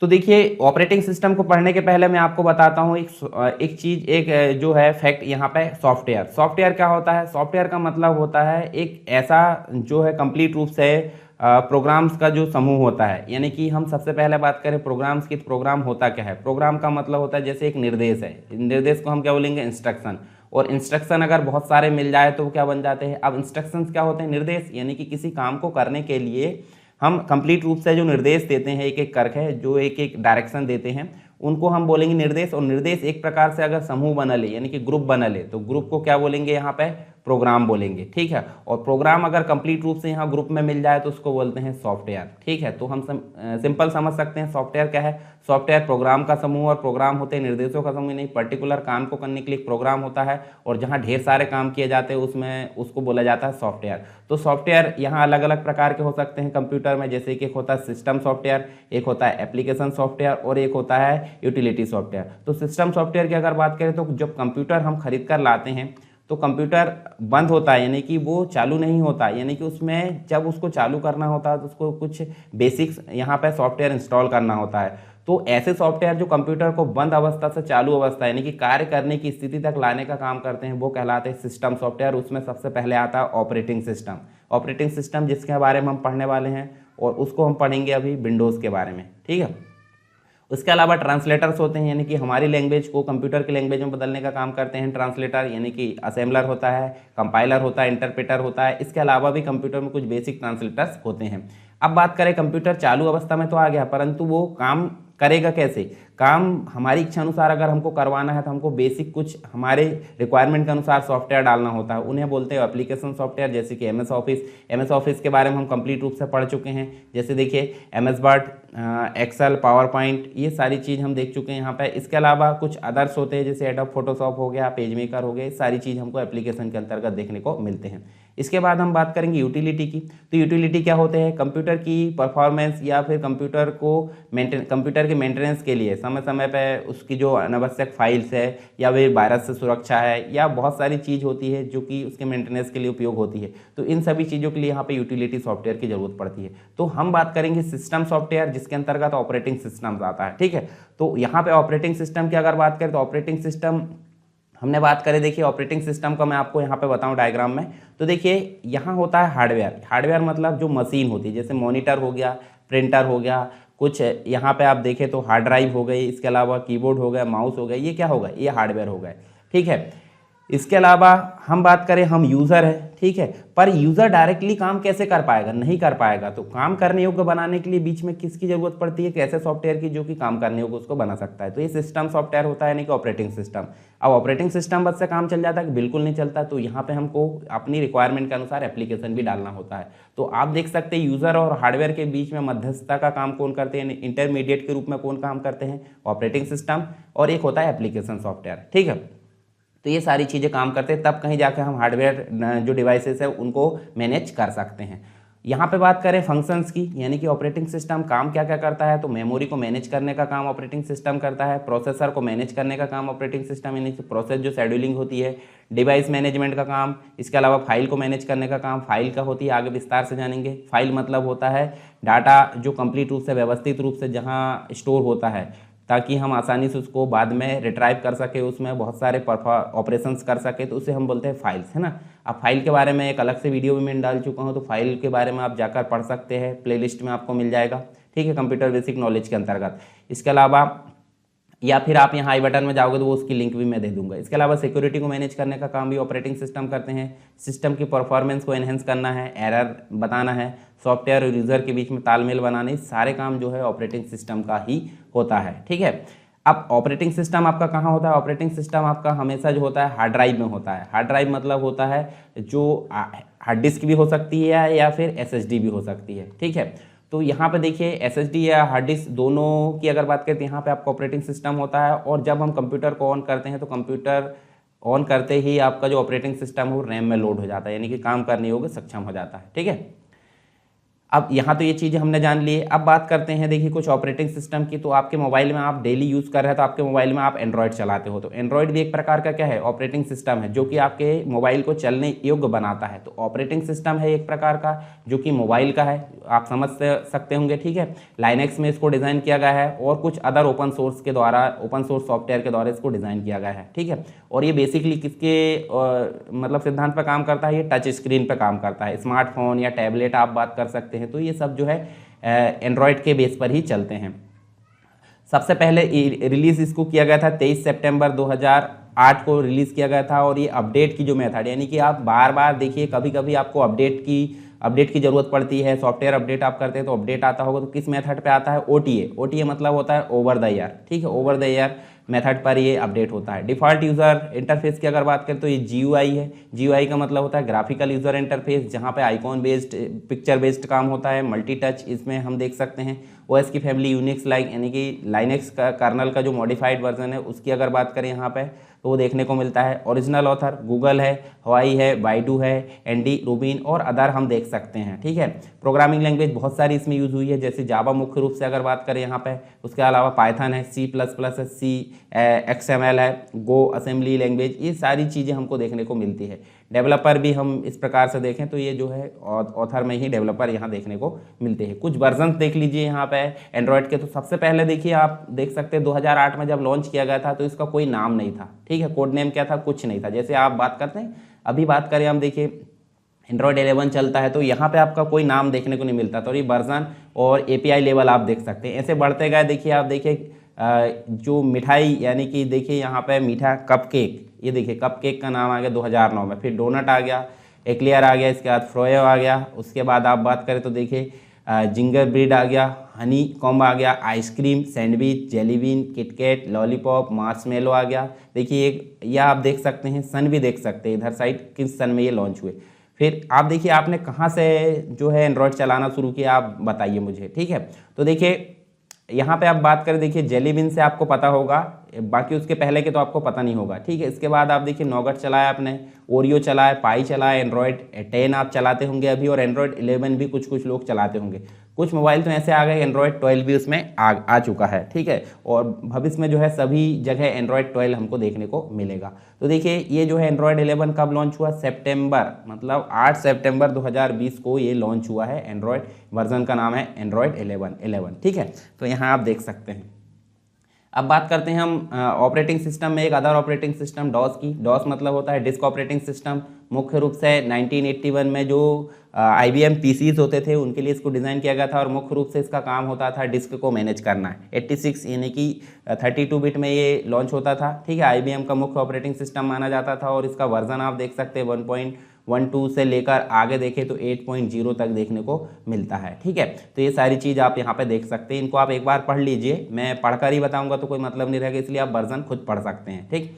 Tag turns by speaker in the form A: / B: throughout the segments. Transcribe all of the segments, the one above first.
A: तो देखिए, operating system को पढ़ने के पहले मैं आपको बताता हूँ एक चीज़, एक जो है फैक्ट यहाँ पे। सॉफ्टवेयर सॉफ्टवेयर क्या होता है? सॉफ्टवेयर का मतलब होता है एक ऐसा जो है कंप्लीट रूप से प्रोग्राम्स का जो समूह होता है। यानी कि हम सबसे पहले बात करें प्रोग्राम्स की, तो प्रोग्राम होता क्या है? प्रोग्राम का मतलब होता है जैसे एक निर्देश है, निर्देश को हम क्या बोलेंगे? इंस्ट्रक्शन। और इंस्ट्रक्शन अगर बहुत सारे मिल जाए तो वो क्या बन जाते हैं? अब इंस्ट्रक्शंस क्या होते हैं? निर्देश। यानी कि किसी काम को करने के लिए हम कंप्लीट रूप से जो निर्देश देते हैं, एक एक करके जो एक एक डायरेक्शन देते हैं, उनको हम बोलेंगे निर्देश। और निर्देश एक प्रकार से अगर समूह बना ले, यानी कि ग्रुप बना ले, तो ग्रुप को क्या बोलेंगे? यहाँ पे प्रोग्राम बोलेंगे। ठीक है। और प्रोग्राम अगर कंप्लीट रूप से यहाँ ग्रुप में मिल जाए तो उसको बोलते हैं सॉफ्टवेयर। ठीक है। तो हम सिंपल समझ सकते हैं सॉफ्टवेयर क्या है। सॉफ्टवेयर प्रोग्राम का समूह, और प्रोग्राम होते हैं निर्देशों का समूह। नहीं, पर्टिकुलर काम को करने के लिए एक प्रोग्राम होता है, और जहाँ ढेर सारे काम किए जाते हैं उसमें उसको बोला जाता है सॉफ्टवेयर। तो सॉफ्टवेयर यहाँ अलग अलग प्रकार के हो सकते हैं कंप्यूटर में, जैसे कि एक होता है सिस्टम सॉफ्टवेयर, एक होता है एप्लीकेशन सॉफ्टवेयर, और एक होता है यूटिलिटी सॉफ्टवेयर। तो सिस्टम सॉफ्टवेयर की अगर बात करें तो जब कंप्यूटर हम खरीद कर लाते हैं तो कंप्यूटर बंद होता है, यानी कि वो चालू नहीं होता। यानी कि उसमें जब उसको चालू करना होता है तो उसको कुछ बेसिक्स यहाँ पे सॉफ्टवेयर इंस्टॉल करना होता है। तो ऐसे सॉफ्टवेयर जो कंप्यूटर को बंद अवस्था से चालू अवस्था, यानी कि कार्य करने की स्थिति तक लाने का काम करते हैं, वो कहलाते हैं सिस्टम सॉफ्टवेयर। उसमें सबसे पहले आता है ऑपरेटिंग सिस्टम। ऑपरेटिंग सिस्टम जिसके बारे में हम पढ़ने वाले हैं, और उसको हम पढ़ेंगे अभी विंडोज़ के बारे में। ठीक है। उसके अलावा ट्रांसलेटर्स होते हैं, यानी कि हमारी लैंग्वेज को कंप्यूटर की लैंग्वेज में बदलने का काम करते हैं ट्रांसलेटर। यानी कि असेंबलर होता है, कंपाइलर होता है, इंटरप्रेटर होता है। इसके अलावा भी कंप्यूटर में कुछ बेसिक ट्रांसलेटर्स होते हैं। अब बात करें, कंप्यूटर चालू अवस्था में तो आ गया, परंतु वो काम करेगा कैसे? काम हमारी इच्छा अनुसार अगर हमको करवाना है तो हमको बेसिक कुछ हमारे रिक्वायरमेंट के अनुसार सॉफ्टवेयर डालना होता है। उन्हें बोलते हैं एप्लीकेशन सॉफ्टवेयर, जैसे कि एमएस ऑफिस। एमएस ऑफिस के बारे में हम कंप्लीट रूप से पढ़ चुके हैं। जैसे देखिए MS Word, Excel, PowerPoint, ये सारी चीज़ हम देख चुके हैं यहाँ पे। इसके अलावा कुछ अदर्स होते हैं, जैसे एडोब फोटोशॉप हो गया, पेज मेकर हो गया, सारी चीज़ हमको एप्लीकेशन के अंतर्गत देखने को मिलते हैं। इसके बाद हम बात करेंगे यूटिलिटी की। तो यूटिलिटी क्या होते हैं? कंप्यूटर की परफॉर्मेंस या फिर कंप्यूटर के मेंटेनेंस के लिए समय समय पे उसकी जो अनावश्यक फाइल्स है, या फिर वायरस से सुरक्षा है, या बहुत सारी चीज़ होती है जो कि उसके मेंटेनेंस के लिए उपयोग होती है। तो इन सभी चीज़ों के लिए यहाँ पे यूटिलिटी सॉफ्टवेयर की जरूरत पड़ती है। तो हम बात करेंगे सिस्टम सॉफ्टवेयर, जिसके अंतर्गत ऑपरेटिंग सिस्टम आता है। ठीक है। तो यहाँ पे ऑपरेटिंग सिस्टम की अगर बात करें तो ऑपरेटिंग सिस्टम हमने बात करें, देखिए ऑपरेटिंग सिस्टम का मैं आपको यहाँ पे बताऊँ डायग्राम में। तो देखिए यहाँ होता है हार्डवेयर। हार्डवेयर मतलब जो मशीन होती है, जैसे मॉनिटर हो गया, प्रिंटर हो गया, कुछ यहाँ पे आप देखें तो हार्ड ड्राइव हो गई, इसके अलावा कीबोर्ड हो गया, माउस हो गया, ये क्या होगा? ये हार्डवेयर हो गए। ठीक है। इसके अलावा हम बात करें, हम यूज़र है। ठीक है। पर यूज़र डायरेक्टली काम कैसे कर पाएगा? नहीं कर पाएगा। तो काम करने योग्य बनाने के लिए बीच में किसकी जरूरत पड़ती है? कैसे सॉफ्टवेयर की, जो कि काम करने योग्य उसको बना सकता है। तो ये सिस्टम सॉफ्टवेयर होता है, यानी कि ऑपरेटिंग सिस्टम। अब ऑपरेटिंग सिस्टम बस से काम चल जाता है कि बिल्कुल नहीं चलता। तो यहाँ पे हमको अपनी रिक्वायरमेंट के अनुसार एप्लीकेशन भी डालना होता है। तो आप देख सकते हैं यूज़र और हार्डवेयर के बीच में मध्यस्थता का काम कौन करते हैं, इंटरमीडिएट के रूप में कौन काम करते हैं? Operating system. और एक होता है एप्लीकेशन सॉफ्टवेयर। ठीक है। तो ये सारी चीज़ें काम करते हैं, तब कहीं जाकर हम हार्डवेयर जो डिवाइसेस है उनको मैनेज कर सकते हैं। यहाँ पे बात करें फंक्शंस की, यानी कि ऑपरेटिंग सिस्टम काम क्या क्या करता है। तो मेमोरी को मैनेज करने का काम ऑपरेटिंग सिस्टम करता है, प्रोसेसर को मैनेज करने का काम ऑपरेटिंग सिस्टम, यानी कि प्रोसेस जो शेड्यूलिंग होती है, डिवाइस मैनेजमेंट का काम, इसके अलावा फाइल को मैनेज करने का काम। फाइल का होती है, आगे विस्तार से जानेंगे। फाइल मतलब होता है डाटा जो कंप्लीट रूप से व्यवस्थित रूप से जहाँ स्टोर होता है, ताकि हम आसानी से उसको बाद में रिट्राइव कर सके, उसमें बहुत सारे ऑपरेशंस कर सके, तो उसे हम बोलते हैं फाइल्स, है ना। अब फाइल के बारे में एक अलग से वीडियो भी मैं डाल चुका हूँ, तो फाइल के बारे में आप जाकर पढ़ सकते हैं, प्लेलिस्ट में आपको मिल जाएगा। ठीक है, कंप्यूटर बेसिक नॉलेज के अंतर्गत। इसके अलावा या फिर आप यहाँ आई बटन में जाओगे तो वो उसकी लिंक भी मैं दे दूंगा। इसके अलावा सिक्योरिटी को मैनेज करने का काम भी ऑपरेटिंग सिस्टम करते हैं। सिस्टम की परफॉर्मेंस को एनहेंस करना है, एरर बताना है, सॉफ्टवेयर और यूज़र के बीच में तालमेल बनाने, सारे काम जो है ऑपरेटिंग सिस्टम का ही होता है। ठीक है। अब ऑपरेटिंग सिस्टम आपका कहाँ होता है? ऑपरेटिंग सिस्टम आपका हमेशा जो होता है हार्ड ड्राइव में होता है। हार्ड ड्राइव मतलब होता है जो हार्ड डिस्क भी हो सकती है या फिर एसएसडी भी हो सकती है। ठीक है। तो यहाँ पे देखिए एसएसडी या हार्ड डिस्क दोनों की अगर बात करें तो यहाँ पे आपका ऑपरेटिंग सिस्टम होता है। और जब हम कंप्यूटर को ऑन करते हैं तो कंप्यूटर ऑन करते ही आपका जो ऑपरेटिंग सिस्टम है वो रैम में लोड हो जाता है, यानी कि काम करने योग्य सक्षम हो जाता है। ठीक है। अब यहाँ तो ये चीज़ें हमने जान ली है। अब बात करते हैं देखिए कुछ ऑपरेटिंग सिस्टम की। तो आपके मोबाइल में आप डेली यूज़ कर रहे हैं, तो आपके मोबाइल में आप एंड्रॉयड चलाते हो, तो एंड्रॉयड भी एक प्रकार का क्या है, ऑपरेटिंग सिस्टम है, जो कि आपके मोबाइल को चलने योग्य बनाता है। तो ऑपरेटिंग सिस्टम है एक प्रकार का जो कि मोबाइल का है, आप समझ सकते होंगे, ठीक है। लाइनेक्स में इसको डिज़ाइन किया गया है और कुछ अदर ओपन सोर्स के द्वारा, ओपन सोर्स सॉफ्टवेयर के द्वारा इसको डिज़ाइन किया गया है, ठीक है। और ये बेसिकली किसके मतलब सिद्धांत पर काम करता है, ये टच स्क्रीन पर काम करता है, स्मार्टफोन या टैबलेट आप बात कर सकते हैं। तो ये सब जो है एंड्रॉयड के बेस पर ही चलते हैं। सबसे पहले रिलीज़ इसको किया गया था 23 सितंबर 2008 को रिलीज़ किया गया था। और ये अपडेट की जो मेथड, यानी कि आप बार बार देखिए, कभी कभी आपको अपडेट की ज़रूरत पड़ती है, सॉफ्टवेयर अपडेट आप करते हैं तो अपडेट आता होगा, तो किस मेथड पे आता है, OTA मतलब होता है ओवर द ईयर, ठीक है। ओवर द ईयर मेथड पर ये अपडेट होता है। डिफ़ॉल्ट यूज़र इंटरफेस की अगर बात करें तो ये GUI है। GUI का मतलब होता है ग्राफिकल यूज़र इंटरफेस, जहाँ पे आइकॉन बेस्ड, पिक्चर बेस्ड काम होता है। मल्टी टच इसमें हम देख सकते हैं। OS की फैमिली यूनिक्स यानी कि लाइनेक्स का कर्नल का जो मॉडिफाइड वर्जन है उसकी अगर बात करें यहाँ पे तो वो देखने को मिलता है। ओरिजिनल ऑथर गूगल है, हवाई है, बाइडू है, एंडी रूबिन और अदर हम देख सकते हैं, ठीक है। प्रोग्रामिंग लैंग्वेज बहुत सारी इसमें यूज़ हुई है, जैसे जावा मुख्य रूप से अगर बात करें यहाँ पे, उसके अलावा पाइथन है, C++ है, XML है, गो असेंबली लैंग्वेज, ये सारी चीज़ें हमको देखने को मिलती है। डेवलपर भी हम इस प्रकार से देखें तो ये जो है ऑथर में ही डेवलपर यहाँ देखने को मिलते हैं। कुछ वर्जन देख लीजिए यहाँ पे एंड्रॉयड के। तो सबसे पहले देखिए, आप देख सकते हैं 2008 में जब लॉन्च किया गया था तो इसका कोई नाम नहीं था, ठीक है। कोड नेम क्या था, कुछ नहीं था। जैसे आप बात करते हैं, अभी बात करें हम, देखिए एंड्रॉयड 11 चलता है तो यहाँ पे आपका कोई नाम देखने को नहीं मिलता। तो ये वर्जन और API लेवल आप देख सकते हैं, ऐसे बढ़ते गए। देखिए आप देखिए जो मिठाई, यानी कि देखिए यहाँ पे मीठा कप केक, ये देखिए कप केक का नाम आ गया 2009 में। फिर डोनट आ गया, एक्लियर आ गया, इसके बाद फ्रोयो आ गया। उसके बाद आप बात करें तो देखिए जिंगर ब्रीड आ गया, हनी कॉम्ब आ गया, ice cream, sandwich, jelly bean, KitKat, lollipop, marshmallow आ गया। देखिए एक यह आप देख सकते हैं, सन भी देख सकते हैं इधर साइड, किस सन में ये लॉन्च हुए। फिर आप देखिए आपने कहाँ से जो है एंड्रॉयड चलाना शुरू किया, आप बताइए मुझे, ठीक है। तो देखिए यहाँ पे आप बात करें, देखिए जेलीबिन से आपको पता होगा, बाकी उसके पहले के तो आपको पता नहीं होगा, ठीक है। इसके बाद आप देखिए नॉगट चलाया आपने, ओरियो चलाया, पाई चलाया, एंड्रॉयड 10 आप चलाते होंगे अभी, और एंड्रॉयड 11 भी कुछ लोग चलाते होंगे। कुछ मोबाइल तो ऐसे आ गए, एंड्रॉयड 12 भी उसमें आ चुका है, ठीक है। और भविष्य में जो है सभी जगह एंड्रॉयड 12 हमको देखने को मिलेगा। तो देखिए ये जो है एंड्रॉयड 11 कब लॉन्च हुआ, सितंबर, मतलब 8 सितंबर 2020 को ये लॉन्च हुआ है। एंड्रॉयड वर्जन का नाम है एंड्रॉयड 11, ठीक है। तो यहाँ आप देख सकते हैं। अब बात करते हैं हम ऑपरेटिंग सिस्टम में एक अदर ऑपरेटिंग सिस्टम डॉस की। डॉस मतलब होता है डिस्क ऑपरेटिंग सिस्टम। मुख्य रूप से 1981 में जो IBM PCs होते थे उनके लिए इसको डिज़ाइन किया गया था, और मुख्य रूप से इसका काम होता था डिस्क को मैनेज करना है। 86 यानी कि 32 बिट में ये लॉन्च होता था, ठीक है। IBM का मुख्य ऑपरेटिंग सिस्टम माना जाता था, और इसका वर्जन आप देख सकते हैं 1.12 से लेकर आगे देखें तो 8.0 तक देखने को मिलता है, ठीक है। तो ये सारी चीज़ आप यहाँ पे देख सकते हैं, इनको आप एक बार पढ़ लीजिए, मैं पढ़कर ही बताऊंगा तो कोई मतलब नहीं रहेगा, इसलिए आप वर्जन खुद पढ़ सकते हैं, ठीक।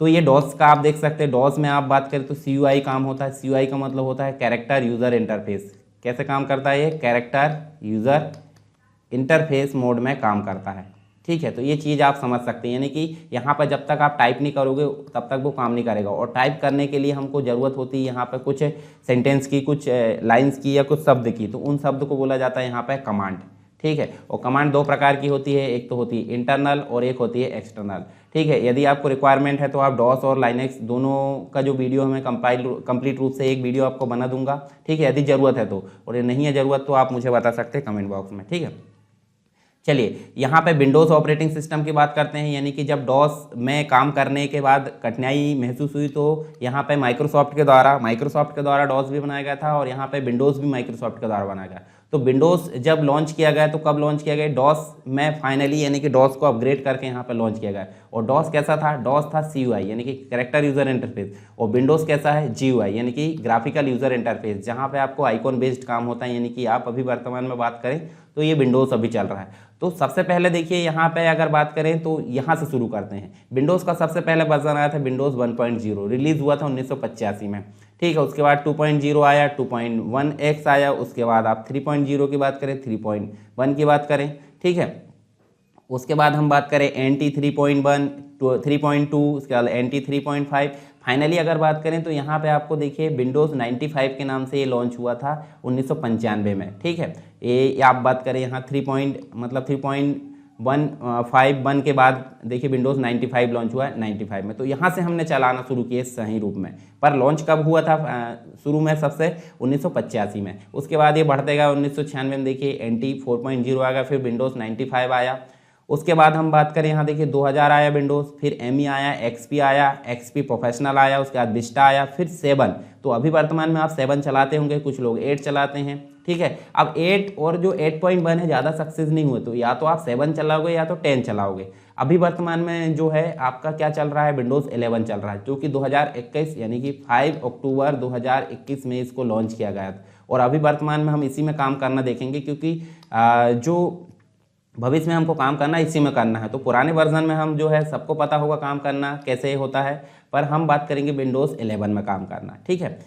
A: तो ये डॉस का आप देख सकते हैं। डॉस में आप बात करें तो CUI काम होता है। CUI का मतलब होता है कैरेक्टर यूज़र इंटरफेस। कैसे काम करता है ये, कैरेक्टर यूज़र इंटरफेस मोड में काम करता है, ठीक है। तो ये चीज़ आप समझ सकते हैं, यानी कि यहाँ पर जब तक आप टाइप नहीं करोगे तब तक वो काम नहीं करेगा, और टाइप करने के लिए हमको ज़रूरत होती है यहाँ पर कुछ सेंटेंस की, कुछ लाइंस की या कुछ शब्द की। तो उन शब्द को बोला जाता है यहाँ पर कमांड, ठीक है। और कमांड दो प्रकार की होती है, एक तो होती है इंटरनल और एक होती है एक्सटर्नल, ठीक है। यदि आपको रिक्वायरमेंट है तो आप डॉस और लाइनेक्स दोनों का जो वीडियो है मैं कंप्लीट रूप से एक वीडियो आपको बना दूंगा, ठीक है, यदि ज़रूरत है तो। और ये नहीं है ज़रूरत तो आप मुझे बता सकते हैं कमेंट बॉक्स में, ठीक है। चलिए यहाँ पे विंडोज़ ऑपरेटिंग सिस्टम की बात करते हैं, यानी कि जब डॉस में काम करने के बाद कठिनाई महसूस हुई तो यहाँ पे माइक्रोसॉफ्ट के द्वारा डॉस भी बनाया गया था, और यहाँ पे विंडोज़ भी माइक्रोसॉफ्ट के द्वारा बनाया गया। तो विंडोज़ जब लॉन्च किया गया तो कब लॉन्च किया गया, डॉस में फाइनली, यानी कि डॉस को अपग्रेड करके यहाँ पे लॉन्च किया गया। और डॉस कैसा था, डॉस था CUI यानी कि कैरेक्टर यूज़र इंटरफेस, और विंडोज़ कैसा है, GUI यानी कि ग्राफिकल यूज़र इंटरफेस, जहाँ पे आपको आइकॉन बेस्ड काम होता है। यानी कि आप अभी वर्तमान में बात करें तो ये विंडोज़ अभी चल रहा है। तो सबसे पहले देखिए यहाँ पे अगर बात करें तो यहाँ से शुरू करते हैं। विंडोज़ का सबसे पहले वर्जन आया था विंडोज़ 1.0, रिलीज़ हुआ था 1985 में, ठीक है। उसके बाद 2.0 आया, 2.1x आया, उसके बाद आप 3.0 की बात करें, 3.1 की बात करें, ठीक है। उसके बाद हम बात करें NT 3.1, 3.2, उसके बाद NT 3.5, फाइनली अगर बात करें तो यहाँ पे आपको देखिए विंडोज़ 95 के नाम से ये लॉन्च हुआ था 1995 में, ठीक है। ये आप बात करें यहाँ 3.15 के बाद देखिए विंडोज़ 95 लॉन्च हुआ है 95 में। तो यहाँ से हमने चलाना शुरू किए सही रूप में। पर लॉन्च कब हुआ था शुरू में सबसे 1985 में। उसके बाद ये बढ़ते गया 1996 में देखिए NT 4.0 आ गया, फिर विंडोज़ 95 आया। उसके बाद हम बात करें यहाँ देखिए 2000 आया विंडोज़, फिर ME आया, XP आया, XP प्रोफेशनल आया, उसके बाद विस्टा आया, फिर 7। तो अभी वर्तमान में आप 7 चलाते होंगे, कुछ लोग 8 चलाते हैं, ठीक है। अब 8 और जो 8.1 है ज़्यादा सक्सेस नहीं हुए, तो या तो आप 7 चलाओगे या तो 10 चलाओगे। अभी वर्तमान में जो है आपका क्या चल रहा है, विंडोज़ 11 चल रहा है, जो कि 2021 यानी कि 5 अक्टूबर 2021 में इसको लॉन्च किया गया था। और अभी वर्तमान में हम इसी में काम करना देखेंगे, क्योंकि जो भविष्य में हमको काम करना इसी में करना है। तो पुराने वर्जन में हम जो है सबको पता होगा काम करना कैसे होता है, पर हम बात करेंगे विंडोज़ 11 में काम करना, ठीक है।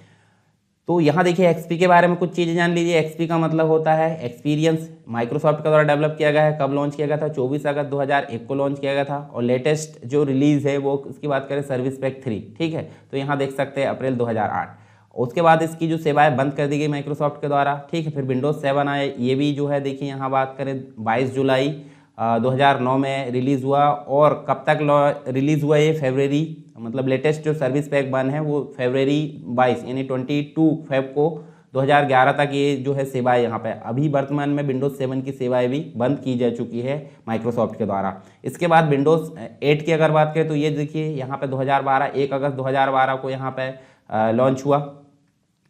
A: तो यहाँ देखिए XP के बारे में कुछ चीज़ें जान लीजिए। XP का मतलब होता है एक्सपीरियंस, माइक्रोसॉफ्ट के द्वारा डेवलप किया गया है। कब लॉन्च किया गया था, 24 अगस्त 2001 को लॉन्च किया गया था। और लेटेस्ट जो रिलीज़ है वो उसकी बात करें सर्विस पैक 3, ठीक है। तो यहाँ देख सकते हैं अप्रैल 2008। उसके बाद इसकी जो सेवाएं बंद कर दी गई माइक्रोसॉफ्ट के द्वारा, ठीक है। फिर विंडोज़ 7 आए, ये भी जो है देखिए यहाँ बात करें 22 जुलाई 2009 में रिलीज़ हुआ। और कब तक रिलीज़ हुआ ये, फरवरी, मतलब लेटेस्ट जो सर्विस पैक 1 है वो फरवरी 22 यानी 22 फेब को 2011 तक ये जो है सेवाएं यहाँ पे। अभी वर्तमान में विंडोज़ 7 की सेवाएं भी बंद की जा चुकी है माइक्रोसॉफ्ट के द्वारा। इसके बाद विंडोज़ 8 की अगर बात करें तो ये देखिए यहाँ पे 2012 1 अगस्त 2012 को यहाँ पे लॉन्च हुआ।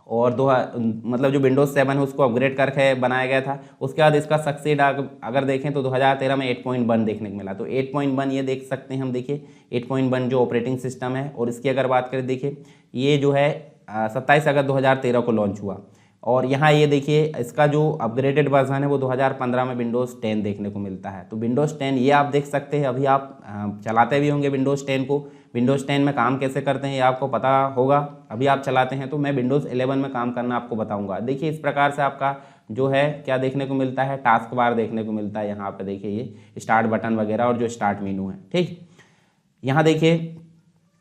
A: और मतलब जो विंडोज़ 7 है उसको अपग्रेड करके बनाया गया था। उसके बाद इसका सक्सेड अगर देखें तो 2013 में 8.1 देखने को मिला। तो 8.1 ये देख सकते हैं हम, देखिए 8.1 जो ऑपरेटिंग सिस्टम है। और इसकी अगर बात करें देखिए ये जो है 27 अगस्त 2013 को लॉन्च हुआ। और यहाँ ये देखिए इसका जो अपग्रेडेड वर्जन है वो 2015 में विंडोज़ 10 देखने को मिलता है। तो विंडोज़ 10 ये आप देख सकते हैं। अभी आप चलाते भी होंगे विंडोज़ 10 को। विंडोज़ 10 में काम कैसे करते हैं ये आपको पता होगा, अभी आप चलाते हैं। तो मैं विंडोज़ 11 में काम करना आपको बताऊंगा। देखिए इस प्रकार से आपका जो है क्या देखने को मिलता है, टास्क बार देखने को मिलता है। यहाँ पे देखिए ये स्टार्ट बटन वगैरह और जो स्टार्ट मेनू है, ठीक। यहाँ देखिए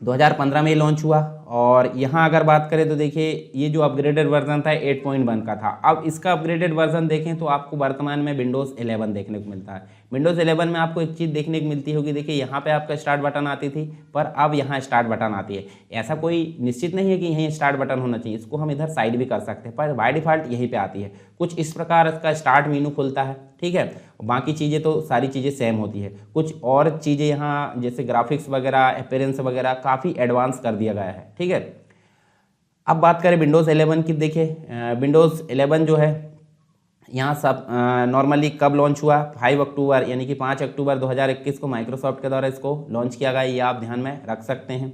A: 2015 में ये लॉन्च हुआ। और यहाँ अगर बात करें तो देखिए ये जो अपग्रेडेड वर्जन था 8.1 का था। अब इसका अपग्रेडेड वर्जन देखें तो आपको वर्तमान में विंडोज़ 11 देखने को मिलता है। विंडोज़ 11 में आपको एक चीज़ देखने को मिलती होगी, देखिए यहाँ पे आपका स्टार्ट बटन आती थी, पर अब यहाँ स्टार्ट बटन आती है। ऐसा कोई निश्चित नहीं है कि यहीं स्टार्ट बटन होना चाहिए, इसको हम इधर साइड भी कर सकते हैं, पर बाय डिफ़ॉल्ट यहीं पे आती है। कुछ इस प्रकार इसका स्टार्ट मेनू खुलता है, ठीक है। बाकी चीज़ें तो सारी चीज़ें सेम होती है। कुछ और चीज़ें यहाँ जैसे ग्राफिक्स वगैरह, अपीयरेंस वगैरह काफ़ी एडवांस कर दिया गया है, ठीक है। अब बात करें विंडोज़ 11 की, देखिए विंडोज़ 11 जो है यहाँ सब नॉर्मली कब लॉन्च हुआ, 5 अक्टूबर यानी कि 5 अक्टूबर 2021 को माइक्रोसॉफ्ट के द्वारा इसको लॉन्च किया गया। ये आप ध्यान में रख सकते हैं।